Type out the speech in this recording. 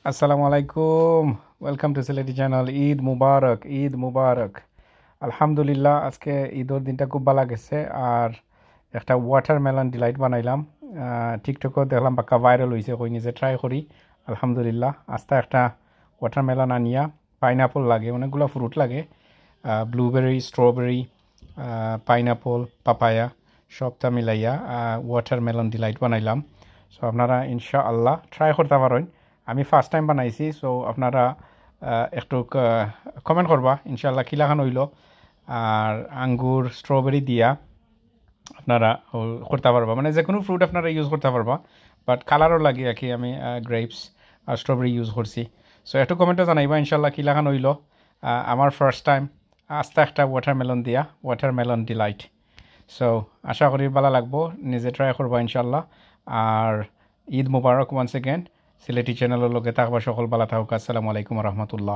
আসসালামু আলাইকুম। Welcome to Sylheti channel. Eid মুবারক, ঈদ মুবারক। আলহামদুলিল্লাহ, আজকে ঈদের দিনটা খুব ভালো গেছে। আর একটা ওয়াটারমেলন ডিলাইট বানাইলাম। টিকটকও দেখলাম পাক্কা ভাইরাল হয়েছে, কই নিজে ট্রাই করি। আলহামদুলিল্লাহ, আস্তে একটা ওয়াটারমেলন আনিয়া, পাইনাপল লাগে, অনেকগুলো ফ্রুট লাগে, ব্লুবেরি, স্ট্রবেরি, পাইনাপল, পাপায়া, সবটা মিলাইয়া ওয়াটারমেলন ডিলাইট বানাইলাম। সো আপনারা ইনশাআল্লাহ ট্রাই করতে পারেন। আমি ফার্স্ট টাইম বানাইছি, সো আপনারা একটু কমেন্ট করবা ইনশাআল্লাহ কিলাখান হইল। আর আঙ্গুর, স্ট্রবেরি দিয়া আপনারা করতে পারবা, মানে যে কোনো ফ্রুট আপনারা ইউজ করতে পারবা। বাট কালারও লাগে আর কি, আমি গ্রেপস আর স্ট্রবেরি ইউজ করছি। সো একটু কমেন্টে জানাইবা ইনশাআল্লাহ কিলাখান হইল। আমার ফার্স্ট টাইম আস্তে একটা ওয়াটারমেলন দিয়া ওয়াটারমেলন ডিলাইট। সো আশা করি ভালো লাগবো, নিজে ট্রাই করবো ইনশাল্লাহ। আর ঈদ মুবারক ওয়ান্স এগেন। সিলেটি চ্যানেলের লোকে থাকবা সকল ভালো থাকুক। আসসালামু আলাইকুম রহমতুল্লাহ।